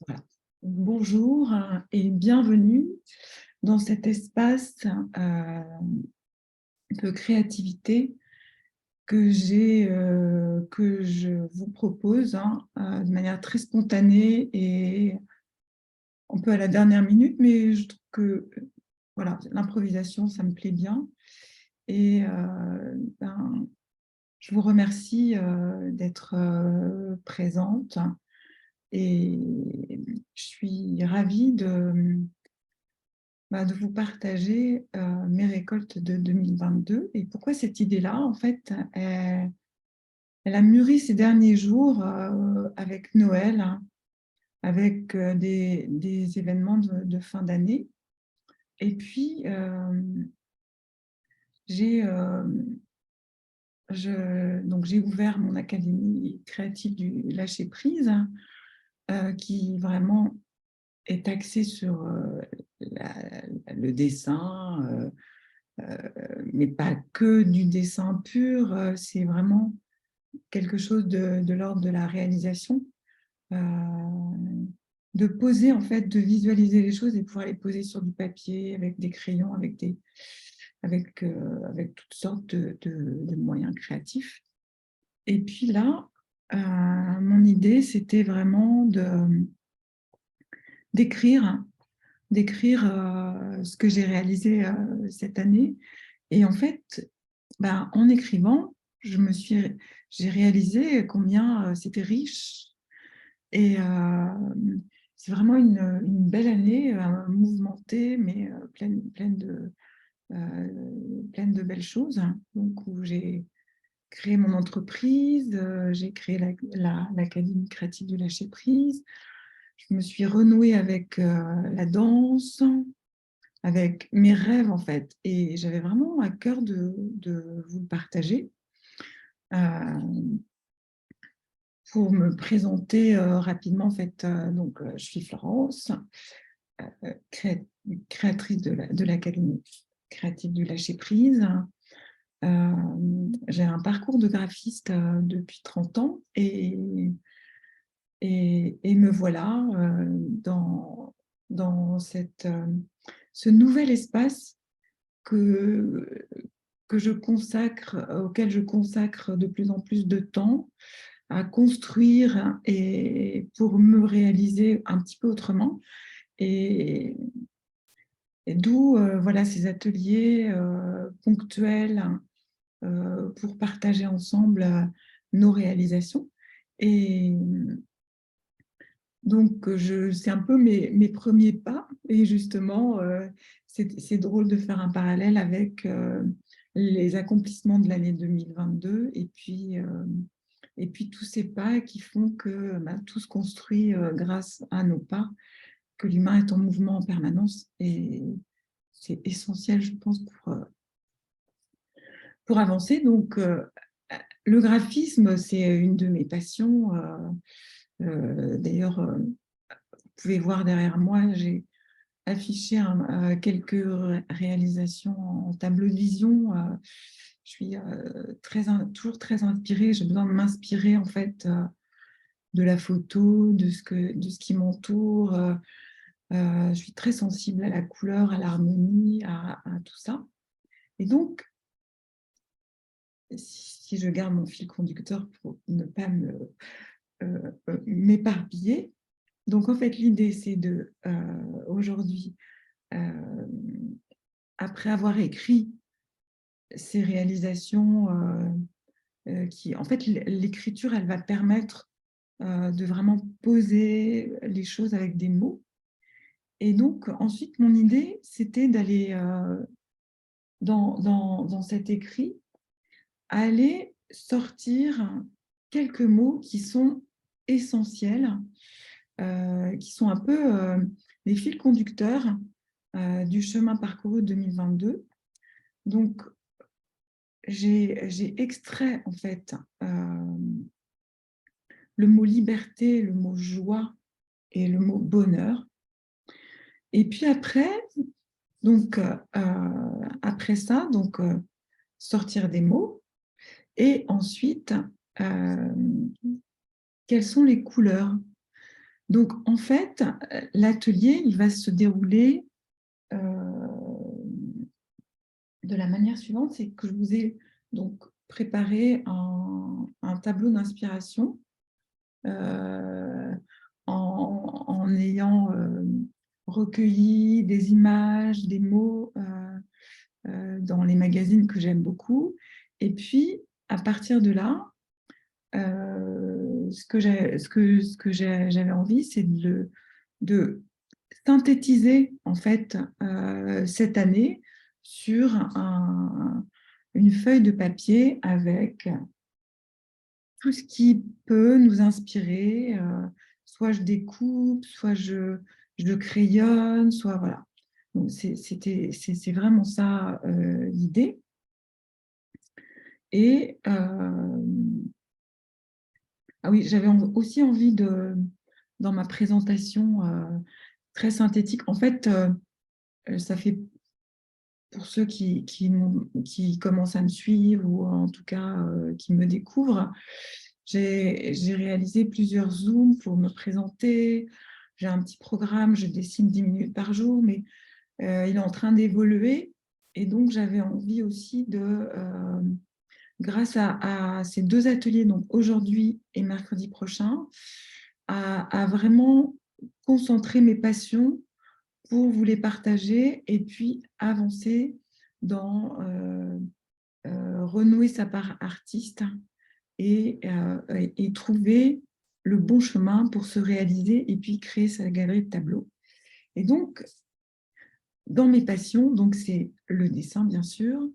Voilà. Bonjour et bienvenue dans cet espace de créativité que je vous propose de manière très spontanée et un peu à la dernière minute, mais je trouve que voilà, l'improvisation, ça me plaît bien. Et je vous remercie d'être présente et je suis ravie de vous partager mes récoltes de 2022. Et pourquoi cette idée-là, en fait, elle a mûri ces derniers jours avec Noël, avec des événements de fin d'année. Et puis, j'ai donc j'ai ouvert mon académie créative du lâcher-prise, qui vraiment est axée sur le dessin, mais pas que du dessin pur, c'est vraiment quelque chose de l'ordre de la réalisation, euh, de poser en fait, de visualiser les choses et pouvoir les poser sur du papier avec des crayons, avec toutes sortes de moyens créatifs. Et puis là, mon idée, c'était vraiment d'écrire ce que j'ai réalisé cette année. Et en fait, en écrivant, j'ai réalisé combien c'était riche. Et c'est vraiment une belle année, mouvementée, mais pleine de belles choses. Donc, où j'ai créé mon entreprise, j'ai créé l'Académie créative du lâcher-prise. Je me suis renouée avec la danse, avec mes rêves en fait. Et j'avais vraiment à cœur de vous le partager. Pour me présenter rapidement, en fait, je suis Florence, créatrice de l'Académie créative du lâcher-prise. J'ai un parcours de graphiste depuis 30 ans et me voilà dans ce nouvel espace que, auquel je consacre de plus en plus de temps à construire et pour me réaliser un petit peu autrement. Et, et d'où voilà, ces ateliers ponctuels pour partager ensemble nos réalisations. Et donc, c'est un peu mes premiers pas. Et justement, c'est drôle de faire un parallèle avec les accomplissements de l'année 2022 et puis tous ces pas qui font que tout se construit grâce à nos pas, que l'humain est en mouvement en permanence. Et c'est essentiel, je pense, pour avancer. Donc, le graphisme, c'est une de mes passions. D'ailleurs, vous pouvez voir derrière moi, j'ai affiché quelques réalisations en tableau de vision. Je suis toujours très inspirée. J'ai besoin de m'inspirer en fait de la photo, de ce qui m'entoure. Je suis très sensible à la couleur, à l'harmonie, à tout ça. Et donc, si je garde mon fil conducteur pour ne pas m'éparpiller, donc en fait l'idée c'est aujourd'hui, après avoir écrit ces réalisations, en fait l'écriture elle va permettre de vraiment poser les choses avec des mots. Et donc ensuite mon idée c'était d'aller dans cet écrit, aller sortir quelques mots qui sont essentiels, qui sont un peu les fils conducteurs du chemin parcouru 2022. Donc, j'ai extrait en fait le mot liberté, le mot joie et le mot bonheur. Et puis après, donc après ça, donc sortir des mots et ensuite quelles sont les couleurs Donc, en fait, l'atelier, il va se dérouler de la manière suivante, c'est que je vous ai donc préparé un tableau d'inspiration en ayant recueilli des images, des mots dans les magazines que j'aime beaucoup. Et puis, à partir de là, ce que j'avais envie, c'est de synthétiser en fait cette année sur une feuille de papier avec tout ce qui peut nous inspirer. Soit je découpe, soit je crayonne, soit voilà. Donc c'est vraiment ça l'idée. Et ah oui, j'avais aussi envie dans ma présentation très synthétique, en fait, ça fait pour ceux qui commencent à me suivre ou en tout cas qui me découvrent, j'ai réalisé plusieurs Zooms pour me présenter. J'ai un petit programme, je dessine 10 minutes par jour, mais il est en train d'évoluer. Et donc, j'avais envie aussi grâce à ces deux ateliers, donc aujourd'hui et mercredi prochain, à vraiment concentrer mes passions pour vous les partager et puis avancer dans renouer sa part artiste et trouver le bon chemin pour se réaliser et puis créer sa galerie de tableaux. Et donc, dans mes passions, donc c'est le dessin, bien sûr,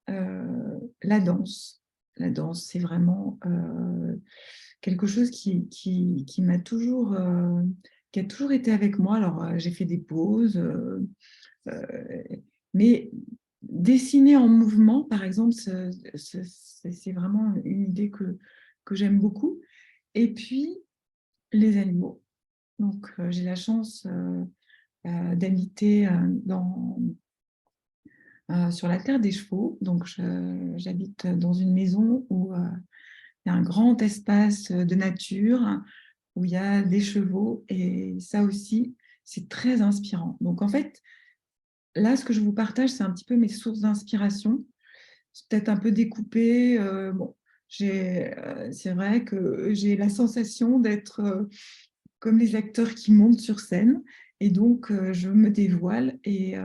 la danse. La danse, c'est vraiment quelque chose qui m'a toujours, qui a toujours été avec moi. Alors, j'ai fait des pauses, mais dessiner en mouvement, par exemple, c'est vraiment une idée que j'aime beaucoup. Et puis, les animaux. Donc, j'ai la chance d'habiter sur la terre des chevaux. Donc, j'habite dans une maison où il y a un grand espace de nature, où il y a des chevaux. Et ça aussi, c'est très inspirant. Donc, en fait, là, ce que je vous partage, c'est un petit peu mes sources d'inspiration. C'est peut-être un peu découpé. Bon, c'est vrai que j'ai la sensation d'être comme les acteurs qui montent sur scène. Et donc, je me dévoile et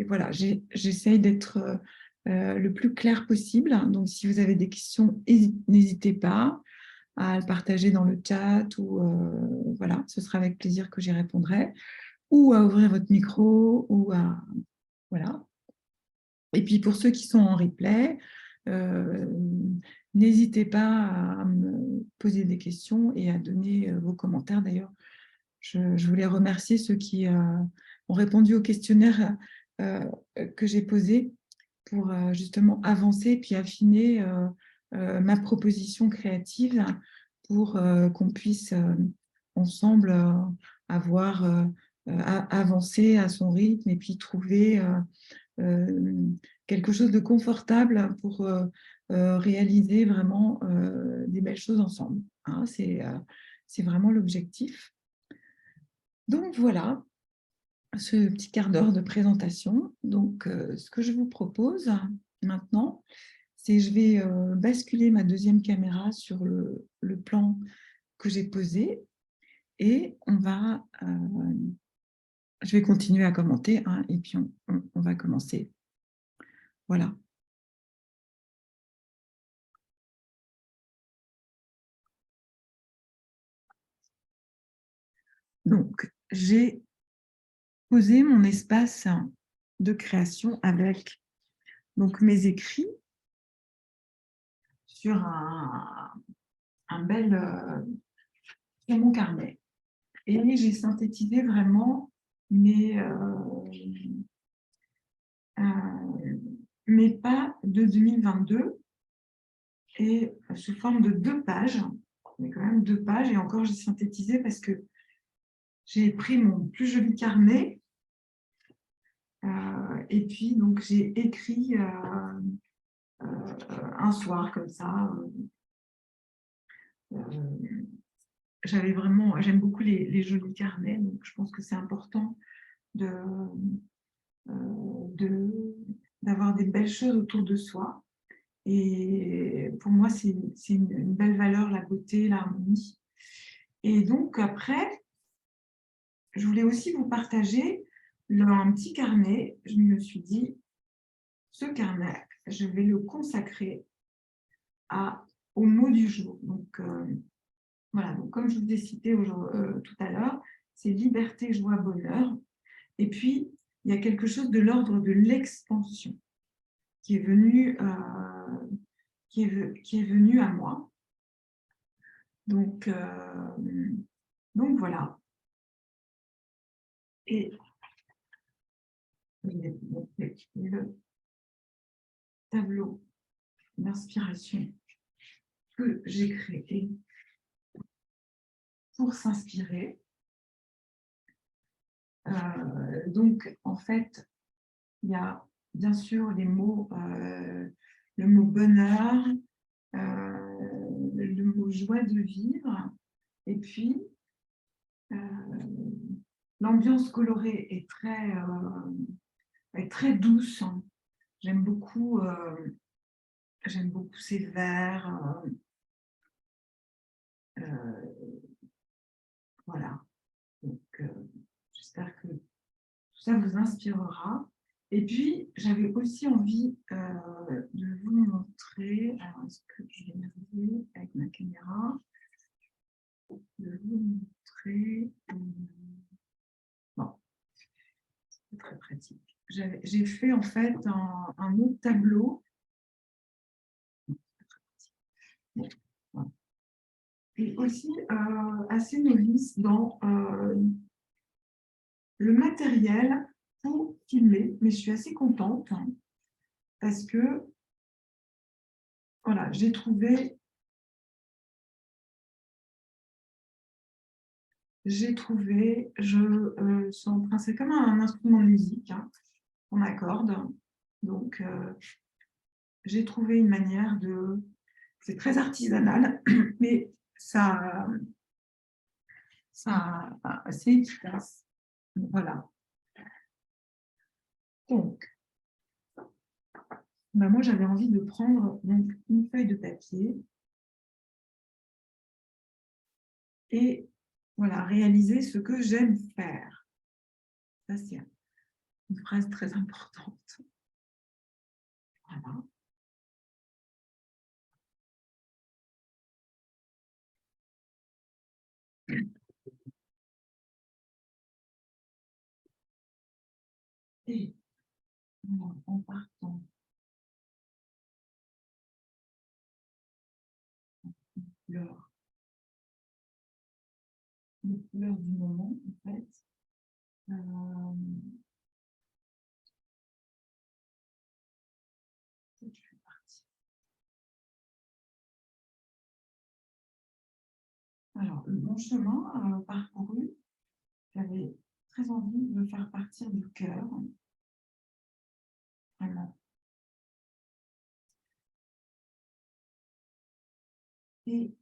voilà, j'essaye d'être le plus clair possible. Donc, si vous avez des questions, n'hésitez pas à le partager dans le chat ou voilà, ce sera avec plaisir que j'y répondrai ou à ouvrir votre micro ou à voilà. Et puis pour ceux qui sont en replay, euh, n'hésitez pas à me poser des questions et à donner vos commentaires. D'ailleurs, je voulais remercier ceux qui ont répondu au questionnaire euh, que j'ai posé pour justement avancer et puis affiner ma proposition créative pour qu'on puisse ensemble avoir avancé à son rythme et puis trouver quelque chose de confortable pour réaliser vraiment des belles choses ensemble. Hein, c'est vraiment l'objectif. Donc voilà, ce petit quart d'heure de présentation. Donc, ce que je vous propose maintenant, c'est je vais basculer ma deuxième caméra sur le plan que j'ai posé et je vais continuer à commenter hein, et puis on va commencer. Voilà. Donc, j'ai posé mon espace de création avec donc, mes écrits sur un bel sur mon carnet. Et j'ai synthétisé vraiment mes, mes pas de 2022 et sous forme de 2 pages. Mais quand même 2 pages. Et encore, j'ai synthétisé parce que j'ai pris mon plus joli carnet et puis donc j'ai écrit un soir comme ça j'aime beaucoup les jolis carnets, donc je pense que c'est important de, de, d'avoir des belles choses autour de soi. Et pour moi, c'est une belle valeur, la beauté, l'harmonie. Et donc, après, je voulais aussi vous partager un petit carnet. Je me suis dit, ce carnet, je vais le consacrer au mot du jour. Donc, voilà, donc, comme je vous ai cité tout à l'heure, c'est liberté, joie, bonheur. Et puis, il y a quelque chose de l'ordre de l'expansion qui est venu, qui est venu à moi. Donc voilà. Et le tableau d'inspiration que j'ai créé pour s'inspirer. Donc, en fait, il y a bien sûr les mots, le mot bonheur, le mot joie de vivre, et puis l'ambiance colorée est très douce. J'aime beaucoup, ces verts. Voilà. Donc, j'espère que tout ça vous inspirera. Et puis, j'avais aussi envie de vous montrer. Alors, est-ce que je vais arriver avec ma caméra? De vous montrer. Bon, c'est très pratique. J'ai fait en fait un autre tableau. Bon, voilà. Et aussi assez novice dans le matériel pour filmer, mais je suis assez contente parce que voilà, j'ai trouvé, suis en train, c'est comme un instrument de musique qu'on accorde, donc j'ai trouvé une manière c'est très artisanal, mais c'est efficace. Voilà. Donc, moi, j'avais envie de prendre donc, une feuille de papier et voilà, réaliser ce que j'aime faire. Ça, c'est une phrase très importante. Voilà. Et en partant les couleurs du moment, en fait, je suis partie. Alors, mon chemin parcouru, j'avais très envie de le faire partir du cœur, vraiment. Et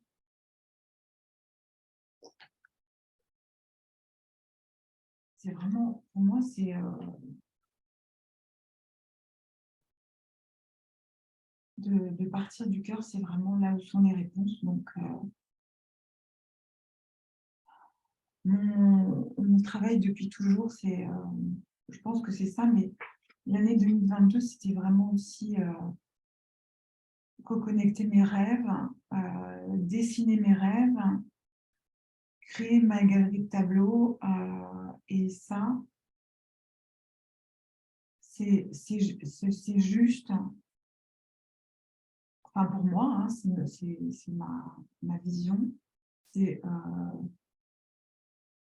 c'est vraiment, pour moi, c'est de partir du cœur, c'est vraiment là où sont les réponses. Donc, mon travail depuis toujours, je pense que c'est ça, mais l'année 2022, c'était vraiment aussi reconnecter mes rêves, dessiner mes rêves, créer ma galerie de tableaux. Et ça, c'est juste, enfin pour moi, c'est ma vision, c'est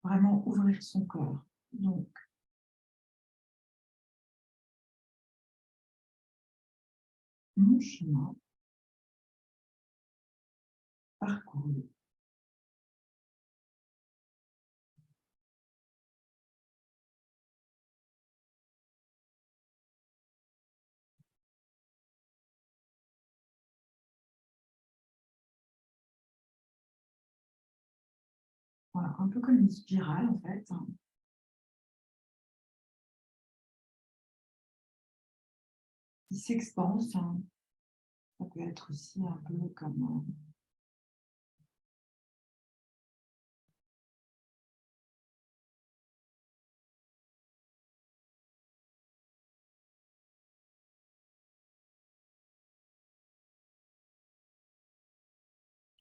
vraiment ouvrir son cœur. Donc, mon chemin parcouru voilà, un peu comme une spirale en fait, qui s'expanse. Ça peut être aussi un peu comme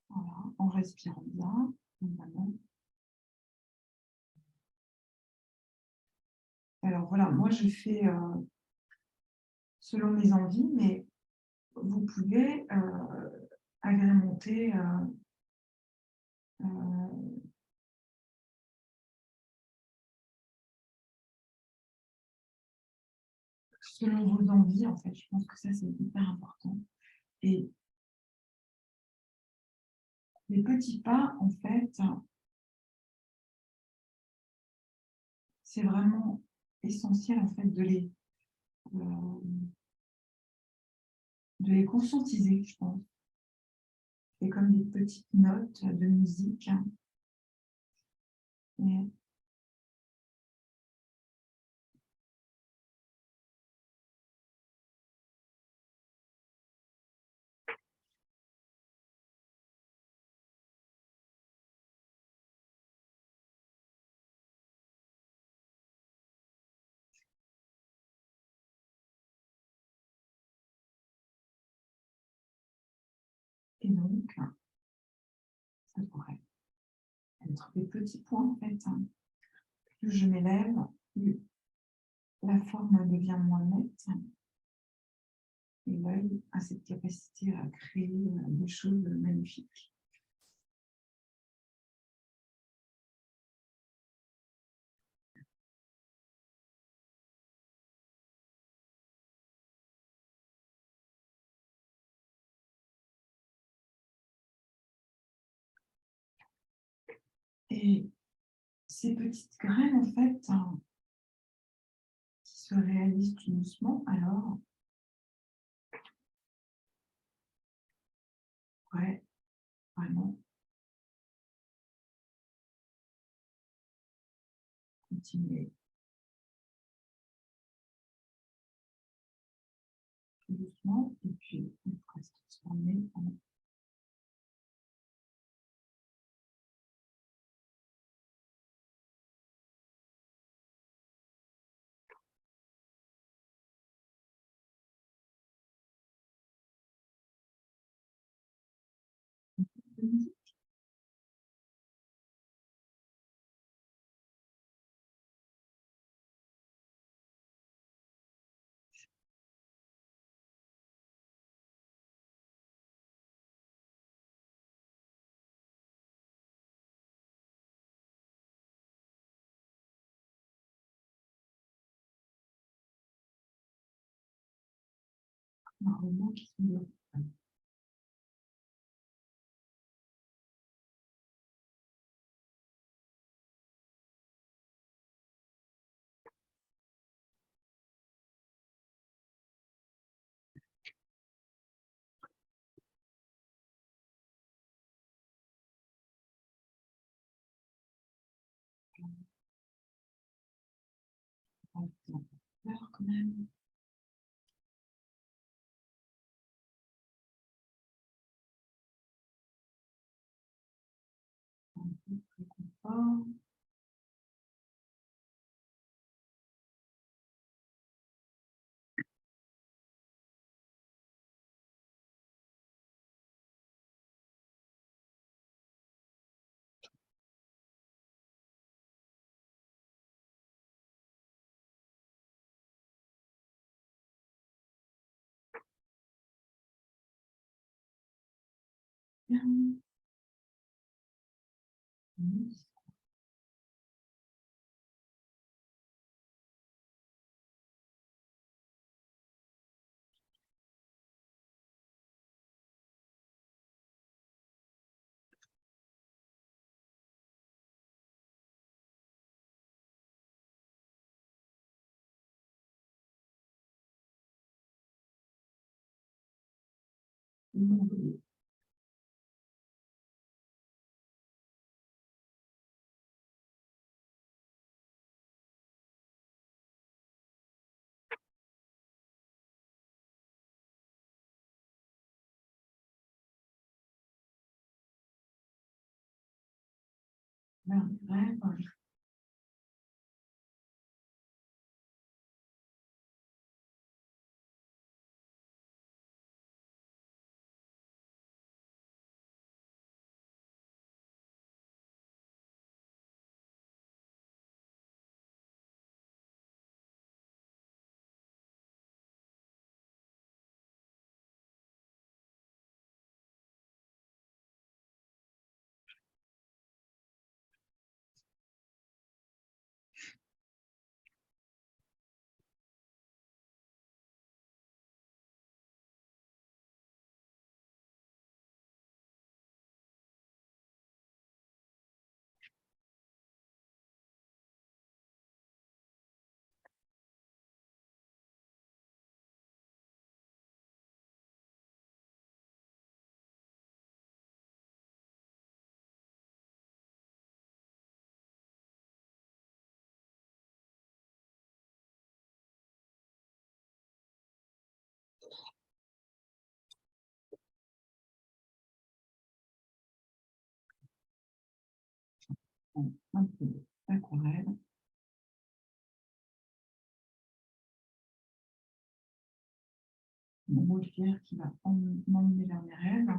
voilà, en respirant bien, normalement. Alors voilà, moi je fais selon mes envies, mais vous pouvez agrémenter euh, selon vos envies, en fait. Je pense que ça, c'est hyper important. Et les petits pas, en fait, c'est vraiment essentiel, en fait, euh, de les conscientiser, je pense. C'est comme des petites notes de musique. Et, et donc, ça pourrait être des petits points, en fait. Plus je m'élève, plus la forme devient moins nette. Et l'œil a cette capacité à créer des choses magnifiques. Et ces petites graines, en fait, qui se réalisent tout doucement, alors, ouais, vraiment, continuer tout doucement, et puis on pourrait se transformer en musique. Normalement, qui sont bien. Un peu peur quand même, un peu de réconfort. Bien. Bon, vers mes rêves. Un peu d'aquarelle. Mon mobilier qui va m'emmener vers mes rêves.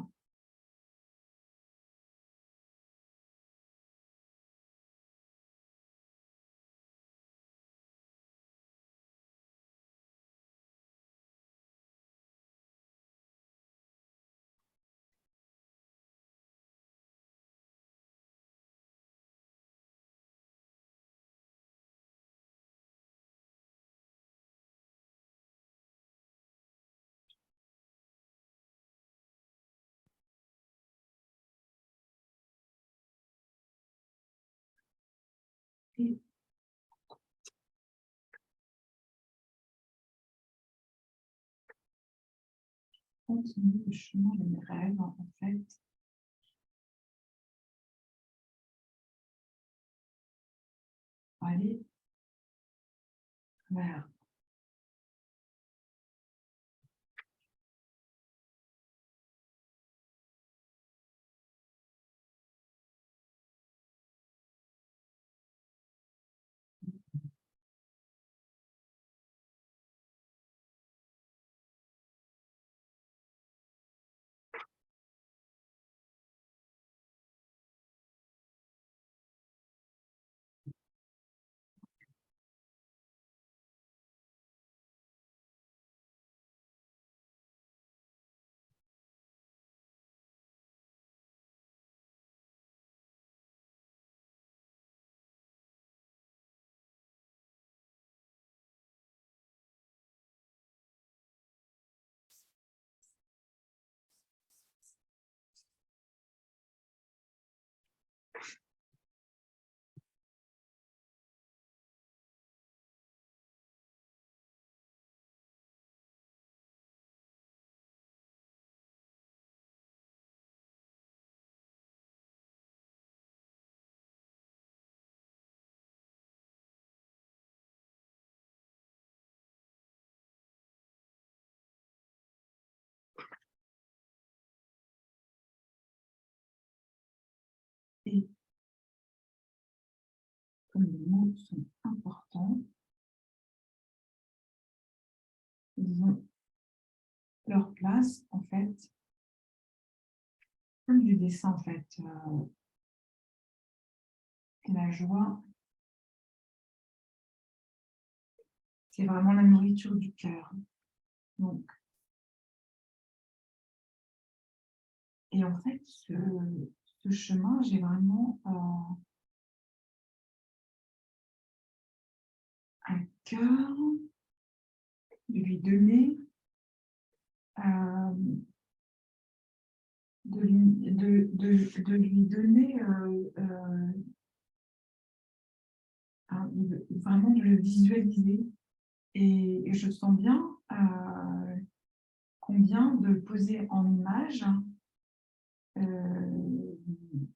Et continuer le chemin de mes rêves, en fait, pour aller vers et comme les mots sont importants, ils ont leur place, en fait, comme du dessin, en fait. La joie, c'est vraiment la nourriture du cœur. Donc, et en fait, ce chemin, j'ai vraiment à cœur de lui donner, de lui donner vraiment de le visualiser. Et je sens bien combien de poser en image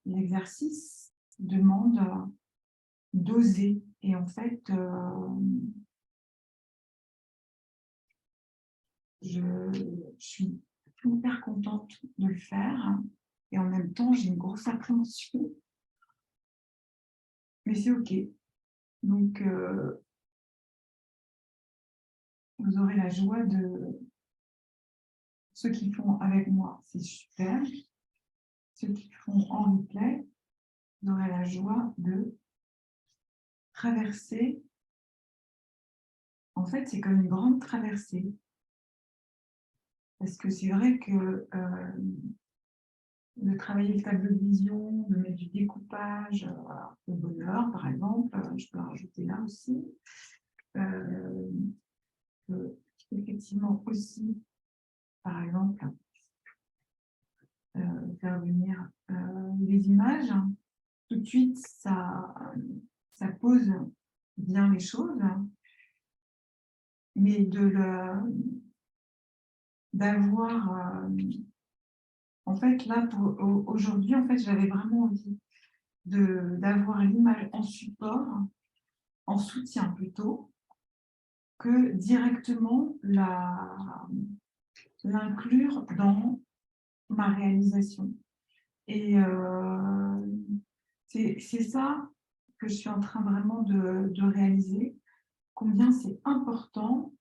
l'exercice demande d'oser. Et en fait, je suis hyper contente de le faire. Et en même temps, j'ai une grosse appréhension c'est OK. Donc, vous aurez la joie de... Ceux qui font avec moi, c'est super. Ceux qui font en replay, vous aurez la joie de traverser. En fait, c'est comme une grande traversée. Parce que c'est vrai que de travailler le tableau de vision, de mettre du découpage, voilà, le bonheur, par exemple, je peux rajouter là aussi. Effectivement aussi, par exemple, faire venir les images. Tout de suite, ça pose bien les choses, mais d'avoir... en fait, là, aujourd'hui, en fait, j'avais vraiment envie d'avoir l'image en support, en soutien plutôt, que directement l'inclure dans ma réalisation. Et c'est ça que je suis en train vraiment de réaliser, combien c'est important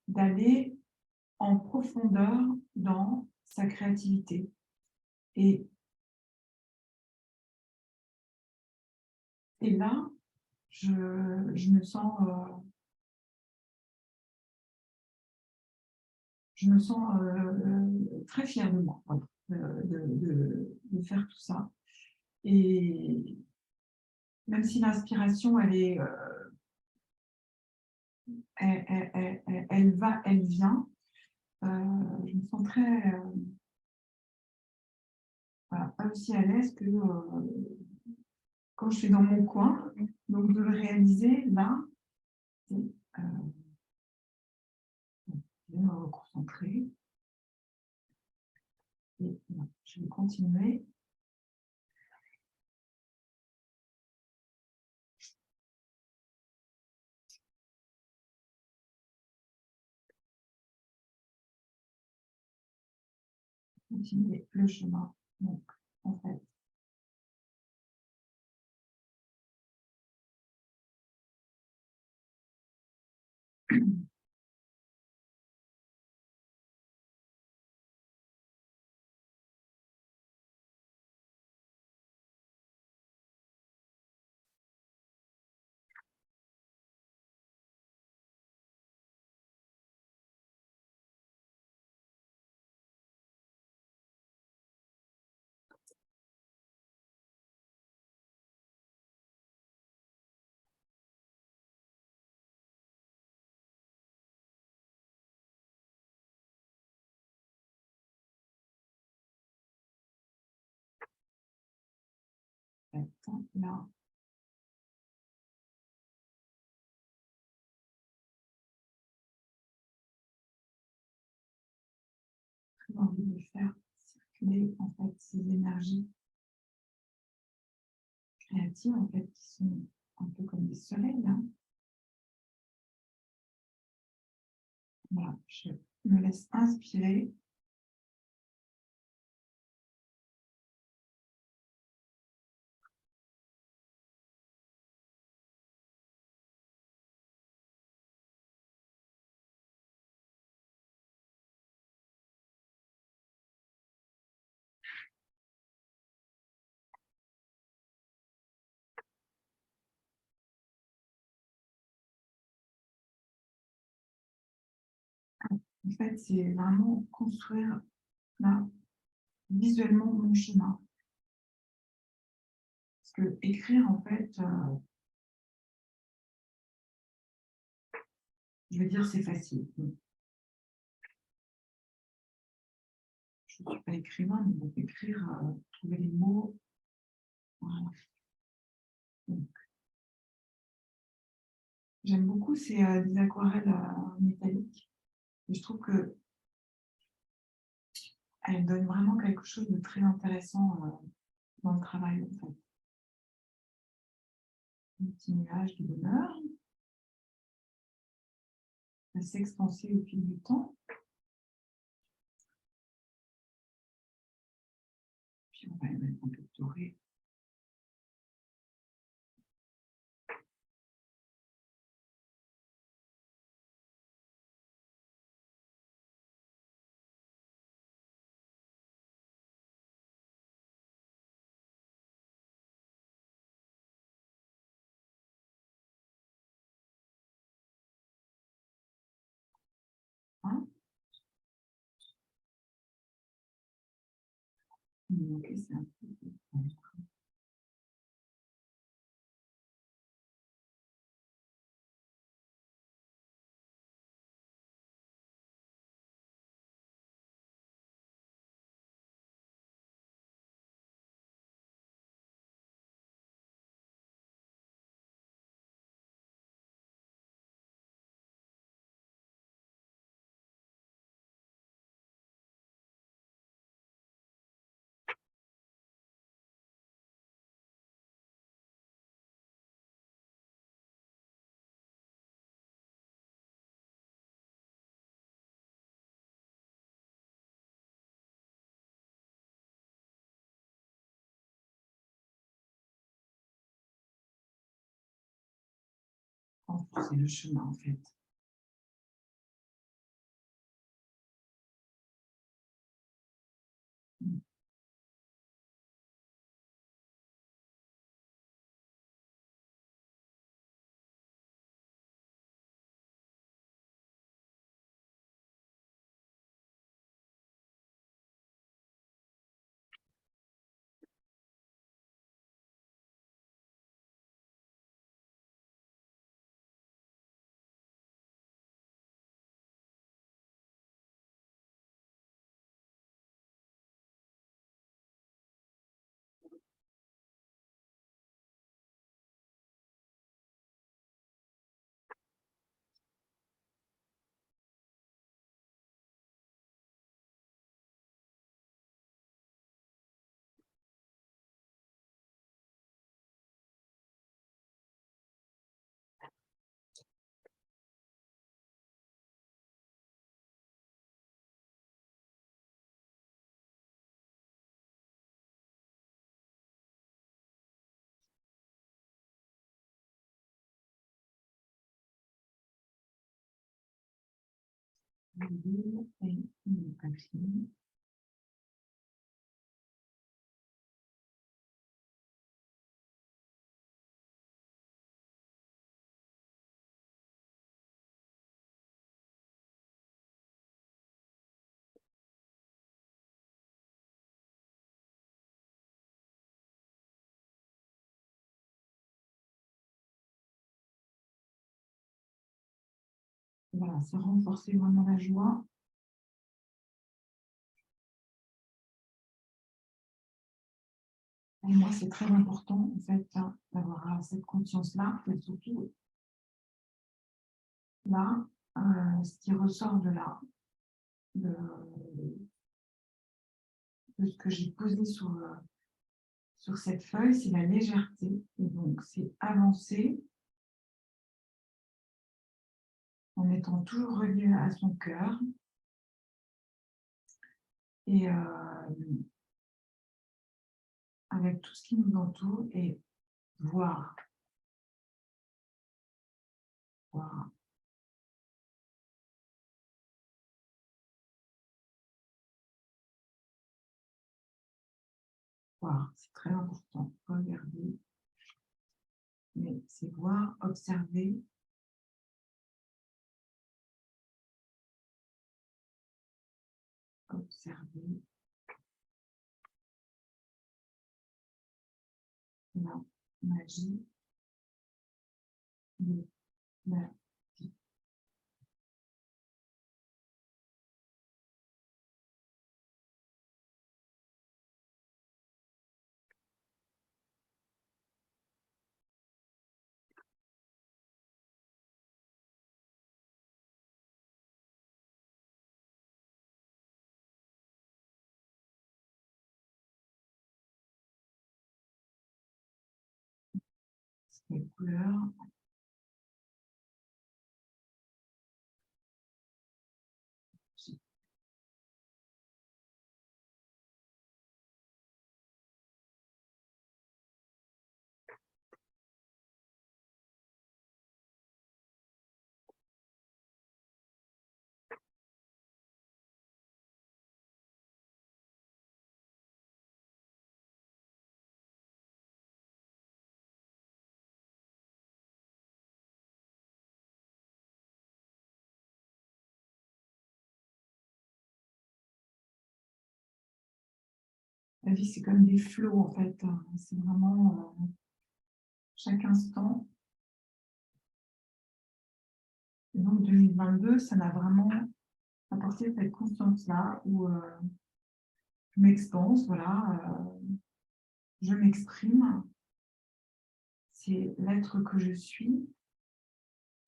d'aller en profondeur dans sa créativité. Et là, je me sens très fière de moi, voilà, de faire tout ça. Et même si l'inspiration, elle va, elle vient, je me sens très, voilà, pas aussi à l'aise que quand je suis dans mon coin. Donc, de le réaliser là, c'est je vais me reconcentrer. Et non, je vais continuer. Continuer le chemin. Donc, en fait, là, j'ai envie de faire circuler en fait ces énergies créatives en fait qui sont un peu comme des soleils. Hein. Voilà, je me laisse inspirer. En fait, c'est vraiment construire là, visuellement mon chemin. Parce que écrire, en fait, je veux dire, c'est facile. Je ne suis pas écrivain, mais bon, écrire, trouver les mots. Voilà. Donc, j'aime beaucoup ces des aquarelles métalliques. Et je trouve qu'elles donnent vraiment quelque chose de très intéressant dans le travail, en fait. Un petit nuage de bonheur. Ça s'expanser au fil du temps. Puis on va mettre un peu de doré Ok, c'est un peu- renforcer le chemin, en fait. Et une patine. Voilà, c'est renforcer vraiment la joie. Et moi, c'est très important, en fait, hein, d'avoir cette conscience-là, et surtout, là, ce qui ressort de là, de, de ce que j'ai posé sur cette feuille, c'est la légèreté. Et donc, c'est avancer en étant toujours relié à son cœur et avec tout ce qui nous entoure et voir, voir, voir. C'est très important. Regarder, mais c'est voir, observer, observer la magie de la vie. Les couleurs, La vie, c'est comme des flots, en fait. C'est vraiment chaque instant. Et donc, 2022, ça m'a vraiment apporté cette conscience-là où je m'expanse, voilà, je m'exprime. C'est l'être que je suis,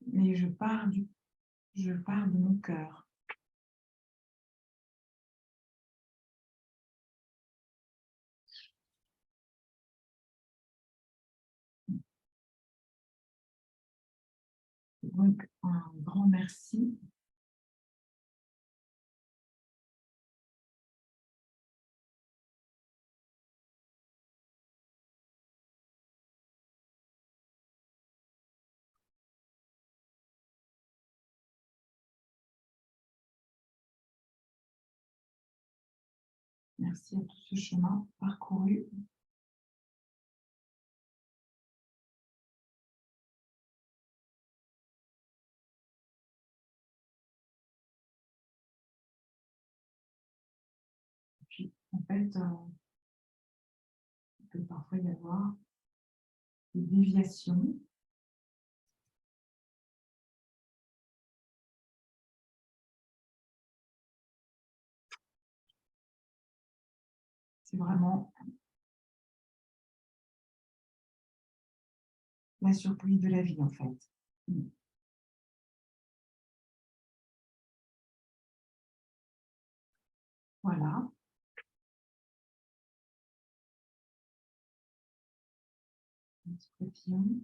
mais je pars de mon cœur. Donc, un grand merci. Merci à tout ce chemin parcouru. Puis, en fait, il peut parfois y avoir des déviations. C'est vraiment la surprise de la vie, en fait. Voilà. Un petit papillon.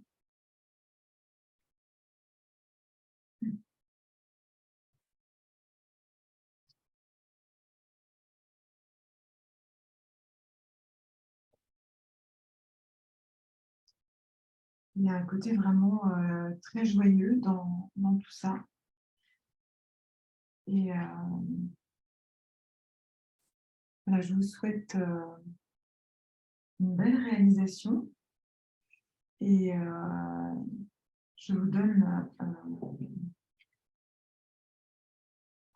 Il y a un côté vraiment très joyeux dans tout ça. Et voilà, je vous souhaite une belle réalisation et je vous donne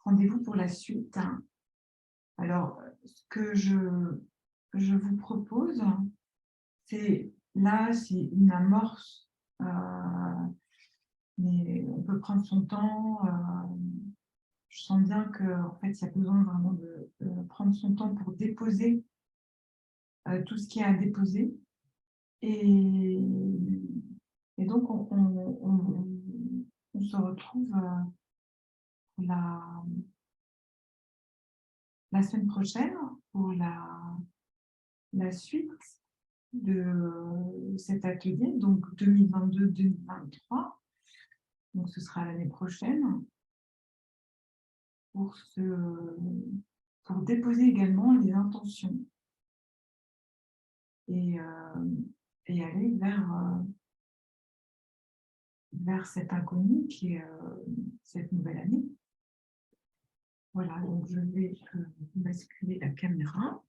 rendez-vous pour la suite. Alors, ce que je vous propose, c'est une amorce, mais on peut prendre son temps. Je sens bien qu'en fait, il y a besoin vraiment de prendre son temps pour déposer tout ce qui est à déposer. Et, et donc, on se retrouve la, la semaine prochaine pour la suite de cet atelier, donc 2022-2023. Donc, ce sera l'année prochaine pour, pour déposer également les intentions et, et aller vers cet inconnu qui est cette nouvelle année. Voilà, donc je vais basculer la caméra.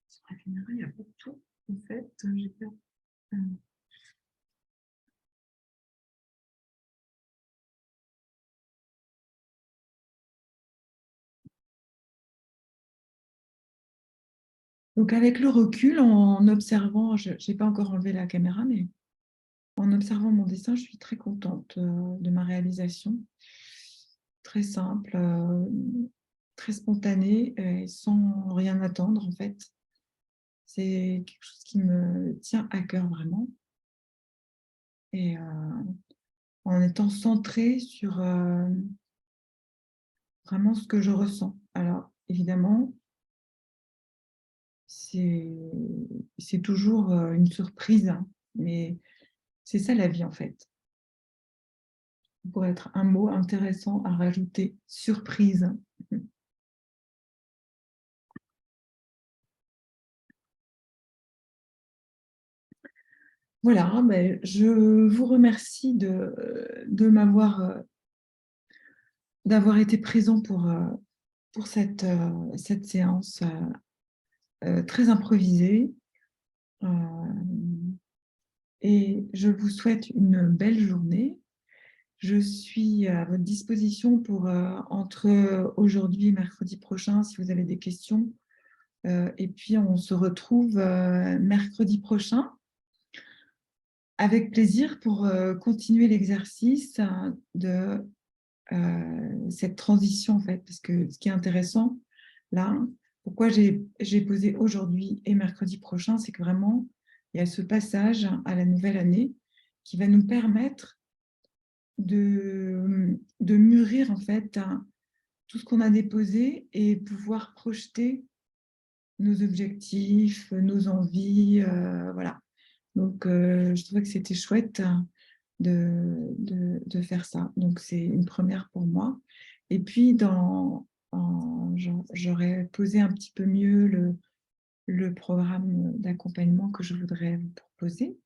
Sur la caméra, il n'y a pas de tout. En fait, j'ai peur. Donc, avec le recul, en observant, je n'ai pas encore enlevé la caméra, mais en observant mon dessin, je suis très contente de ma réalisation. Très simple, très spontanée, et sans rien attendre, en fait. C'est quelque chose qui me tient à cœur vraiment. Et en étant centrée sur vraiment ce que je ressens. Alors, évidemment, c'est toujours une surprise, hein, mais c'est ça la vie, en fait. Pour être un mot intéressant à rajouter, surprise. Voilà, ben, je vous remercie d'avoir été présent pour cette séance très improvisée. Et je vous souhaite une belle journée Je suis à votre disposition pour, entre aujourd'hui et mercredi prochain, si vous avez des questions. Et puis, on se retrouve mercredi prochain avec plaisir pour continuer l'exercice de cette transition, en fait. Parce que ce qui est intéressant, là, pourquoi j'ai posé aujourd'hui et mercredi prochain, c'est que vraiment, il y a ce passage à la nouvelle année qui va nous permettre de mûrir, en fait, tout ce qu'on a déposé et pouvoir projeter nos objectifs, nos envies, voilà. Donc, je trouvais que c'était chouette de faire ça. Donc, c'est une première pour moi. Et puis, j'aurais posé un petit peu mieux le programme d'accompagnement que je voudrais vous proposer.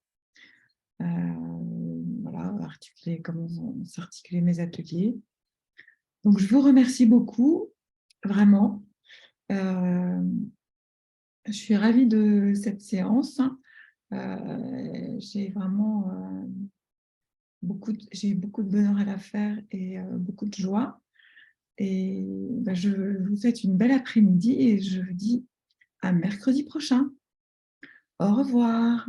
Voilà, articuler, comment s'articuler mes ateliers. Donc, je vous remercie beaucoup, vraiment. Euh, je suis ravie de cette séance. J'ai vraiment j'ai eu beaucoup de bonheur à la faire et beaucoup de joie. Et ben, je vous souhaite une belle après-midi et je vous dis à mercredi prochain. Au revoir.